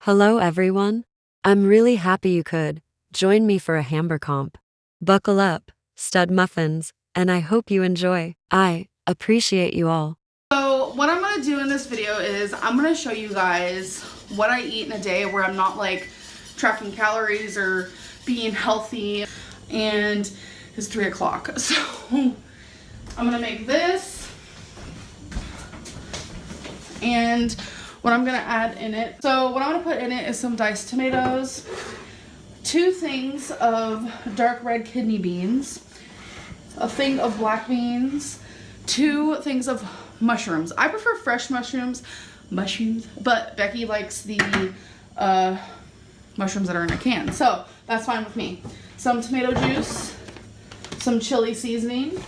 Hello everyone. I'm really happy you could join me for a hamburger comp. Buckle up, stud muffins, and I hope you enjoy. I appreciate you all. So what I'm gonna do in this video is I'm gonna show you guys what I eat in a day where I'm not like tracking calories or being healthy. And it's 3 o'clock, so I'm gonna make this and what I'm gonna add in it. So what I'm gonna put in it is some diced tomatoes, 2 things of dark red kidney beans, a thing of black beans, 2 things of mushrooms. I prefer fresh mushrooms, but Becky likes the mushrooms that are in a can, so that's fine with me. Some tomato juice, some chili seasoning,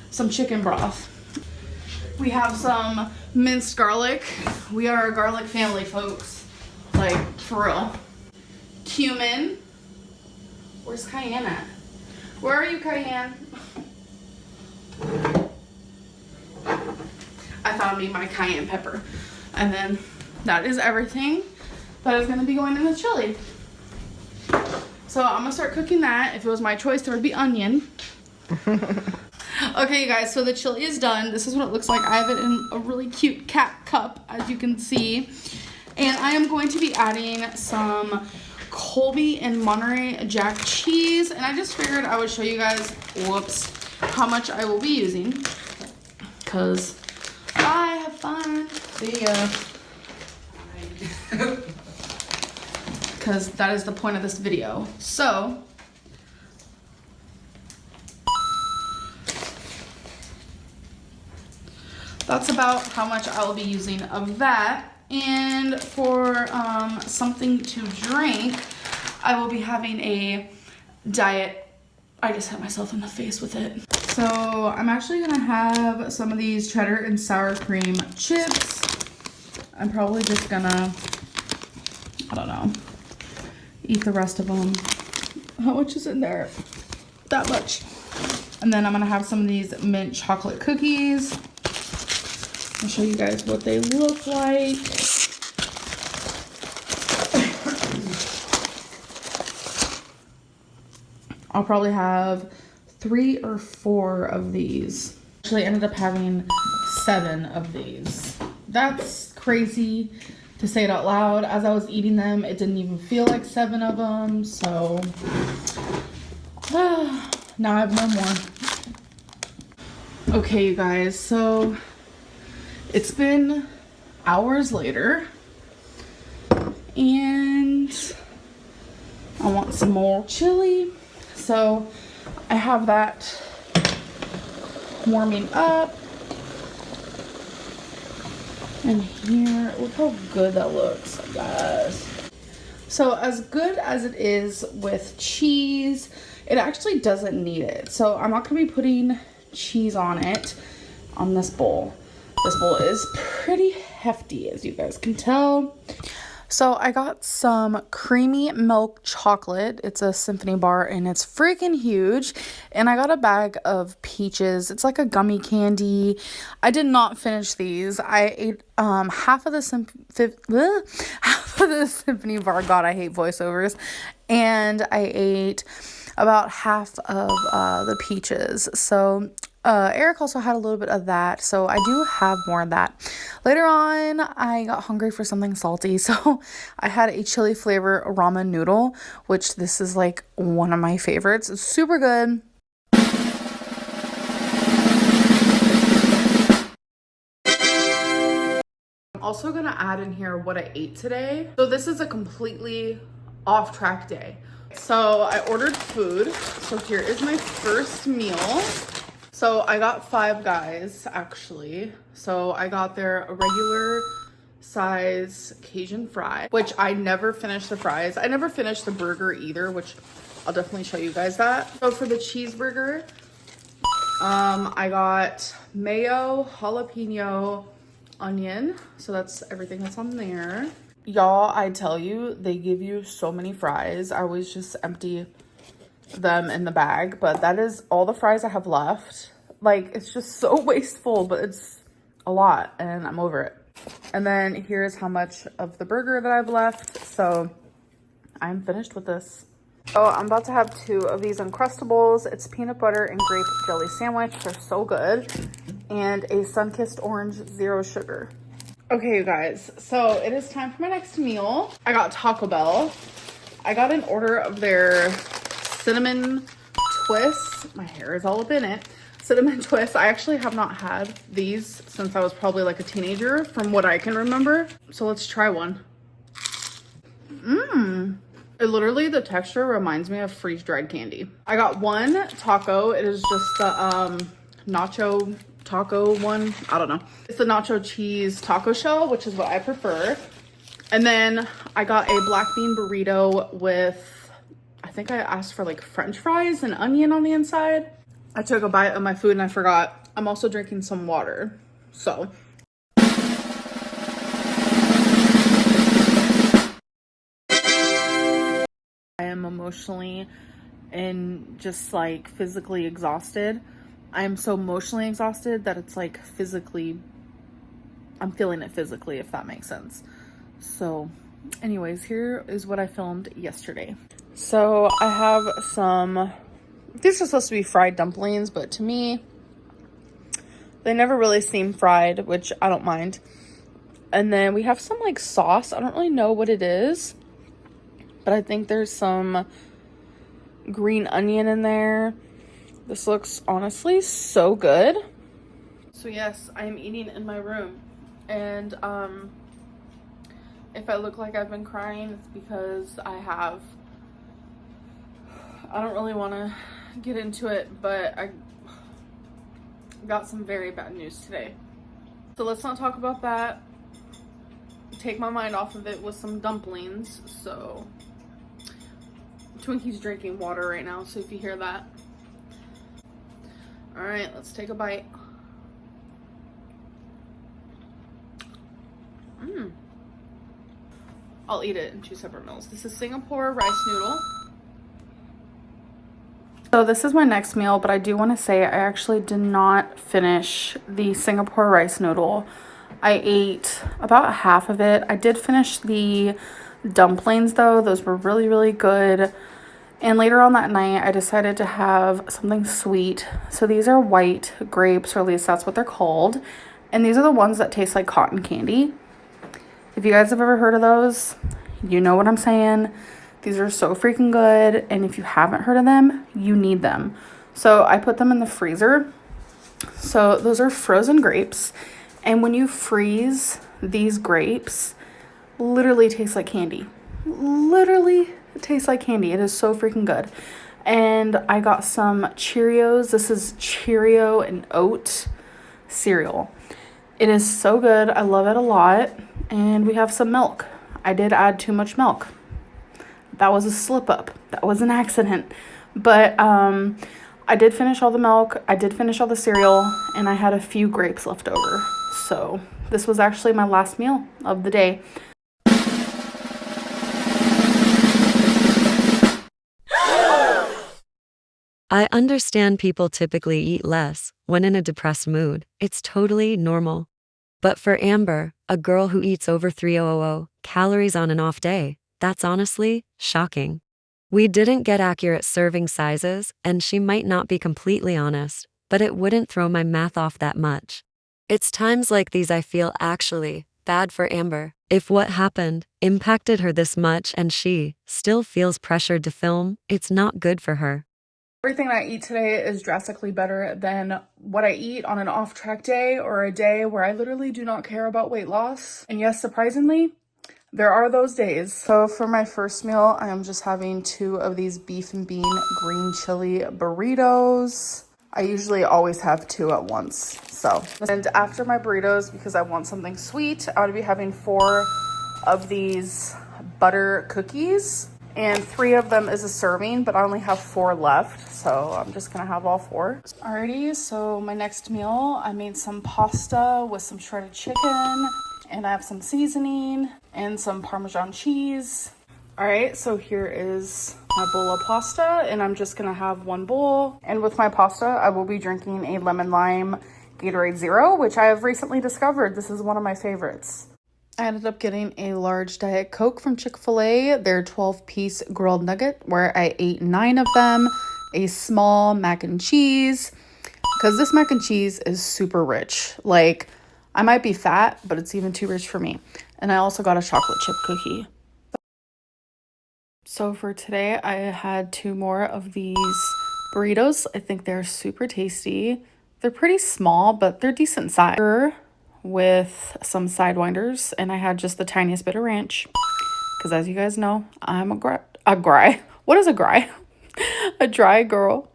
some chicken broth. We have some minced garlic. We are a garlic family, folks, like for real. Cumin. Where's Cayenne at? Where are you, Cayenne? I found me my cayenne pepper. And then that is everything that is gonna be going in the chili. So I'm gonna start cooking that. If it was my choice, there would be onion. Okay, you guys, so the chili is done. This is what it looks like. I have it in a really cute cat cup, as you can see. And I am going to be adding some Colby and Monterey Jack cheese. And I just figured I would show you guys, whoops, how much I will be using. Because I have fun. See ya. Because that is the point of this video. So that's about how much I will be using of that. And for something to drink, I will be having a diet. I just hit myself in the face with it. So I'm actually gonna have some of these cheddar and sour cream chips. I'm probably just gonna, I don't know, eat the rest of them. How much is in there? That much. And then I'm gonna have some of these mint chocolate cookies. I'll show you guys what they look like. I'll probably have 3 or 4 of these. Actually, I ended up having 7 of these. That's crazy to say it out loud. As I was eating them, it didn't even feel like 7 of them. So now I have no more. Okay, you guys, so it's been hours later and I want some more chili. So I have that warming up. And here, look how good that looks, guys. So as good as it is with cheese, it actually doesn't need it. So I'm not gonna be putting cheese on it on this bowl. This bowl is pretty hefty, as you guys can tell. So I got some creamy milk chocolate. It's a symphony bar and it's freaking huge. And I got a bag of peaches. It's like a gummy candy. I did not finish these. I ate half of the symphony bar. God, I hate voiceovers. And I ate about half of the peaches. So Eric also had a little bit of that, so I do have more of that. Later on, I got hungry for something salty, so I had a chili flavor ramen noodle, which this is like one of my favorites. It's super good. I'm also gonna add in here what I ate today. So this is a completely off-track day. So I ordered food. So here is my first meal. So I got Five Guys, actually. So I got their regular size Cajun fry, which I never finished the fries. I never finished the burger either, which I'll definitely show you guys that. So for the cheeseburger, I got mayo, jalapeno, onion. So that's everything that's on there. Y'all, I tell you, they give you so many fries. I always just empty them in the bag, but that is all the fries I have left. Like, it's just so wasteful, but it's a lot and I'm over it. And then here's how much of the burger that I've left. So I'm finished with this. So I'm about to have 2 of these Uncrustables. It's peanut butter and grape jelly sandwich. They're so good. And a sun-kissed orange, 0 sugar. Okay, you guys, so it is time for my next meal. I got Taco Bell. I got an order of their cinnamon twists. My hair is all up in it. Cinnamon twists. I actually have not had these since I was probably like a teenager from what I can remember. So let's try one. It literally, the texture reminds me of freeze-dried candy. I got 1 taco. It is just the nacho taco one. I don't know. It's the nacho cheese taco shell, which is what I prefer. And then I got a black bean burrito with, I think I asked for like French fries and onion on the inside. I took a bite of my food and I forgot. I'm also drinking some water. So I am emotionally and just like physically exhausted. I am so emotionally exhausted that it's like physically, I'm feeling it physically, if that makes sense. So anyways, here is what I filmed yesterday. So I have some, these are supposed to be fried dumplings, but to me, they never really seem fried, which I don't mind. And then we have some like sauce. I don't really know what it is, but I think there's some green onion in there. This looks honestly so good. So yes, I am eating in my room. And if I look like I've been crying, it's because I have. I don't really want to get into it, but I got some very bad news today. So let's not talk about that. Take my mind off of it with some dumplings. So Twinkie's drinking water right now, so if you hear that. All right, let's take a bite. I'll eat it in 2 separate meals. This is Singapore rice noodle. So this is my next meal, but I do want to say I actually did not finish the Singapore rice noodle. I ate about half of it. I did finish the dumplings though. Those were really, really good. And later on that night, I decided to have something sweet. So these are white grapes, or at least that's what they're called. And these are the ones that taste like cotton candy. If you guys have ever heard of those, you know what I'm saying. These are so freaking good. And if you haven't heard of them, you need them. So I put them in the freezer. So those are frozen grapes. And when you freeze these grapes, literally tastes like candy. Literally it tastes like candy. It is so freaking good. And I got some Cheerios. This is Cheerio and oat cereal. It is so good. I love it a lot. And we have some milk. I did add too much milk. That was a slip up. That was an accident. But I did finish all the milk. I did finish all the cereal. And I had a few grapes left over. So this was actually my last meal of the day. I understand people typically eat less when in a depressed mood. It's totally normal. But for Amber, a girl who eats over 3,000 calories on an off day, that's honestly shocking. We didn't get accurate serving sizes, and she might not be completely honest, but it wouldn't throw my math off that much. It's times like these I feel actually bad for Amber. If what happened impacted her this much and she still feels pressured to film, it's not good for her. Everything I eat today is drastically better than what I eat on an off-track day or a day where I literally do not care about weight loss. And yes, surprisingly, there are those days. So for my first meal, I am just having 2 of these beef and bean green chili burritos. I usually always have 2 at once. And after my burritos, because I want something sweet, I would be having 4 of these butter cookies. And 3 of them is a serving, but I only have 4 left. So I'm just gonna have all 4. Alrighty, so my next meal, I made some pasta with some shredded chicken, and I have some seasoning and some Parmesan cheese. All right, so here is my bowl of pasta, and I'm just gonna have 1 bowl. And with my pasta, I will be drinking a lemon lime Gatorade Zero, which I have recently discovered. This is one of my favorites. I ended up getting a large Diet Coke from Chick-fil-A, their 12-piece grilled nugget, where I ate 9 of them, a small mac and cheese, because this mac and cheese is super rich. Like, I might be fat, but it's even too rich for me. And I also got a chocolate chip cookie. So for today, I had 2 more of these burritos. I think they're super tasty. They're pretty small, but they're decent size, with some sidewinders, and I had just the tiniest bit of ranch. Because as you guys know, I'm what is a gry? A dry girl.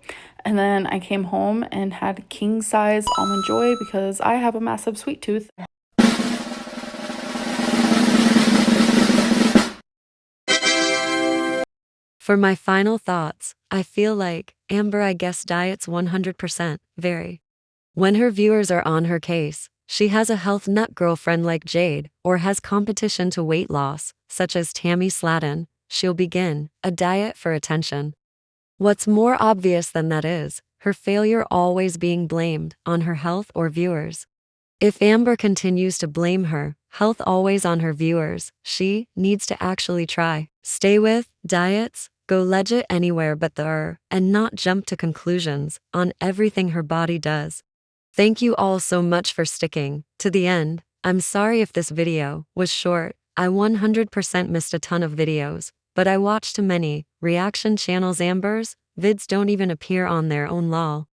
And then I came home and had king size almond joy because I have a massive sweet tooth. For my final thoughts, I feel like Amber, I guess, diets 100%, very. When her viewers are on her case, she has a health nut girlfriend like Jade, or has competition to weight loss, such as Tammy Slatton, she'll begin a diet for attention. What's more obvious than that is her failure always being blamed on her health or viewers. If Amber continues to blame her health always on her viewers, she needs to actually try. Stay with diets, go legit anywhere but and not jump to conclusions on everything her body does. Thank you all so much for sticking to the end. I'm sorry if this video was short. I 100% missed a ton of videos, but I watched too many reaction channels. Amber's vids don't even appear on their own lol.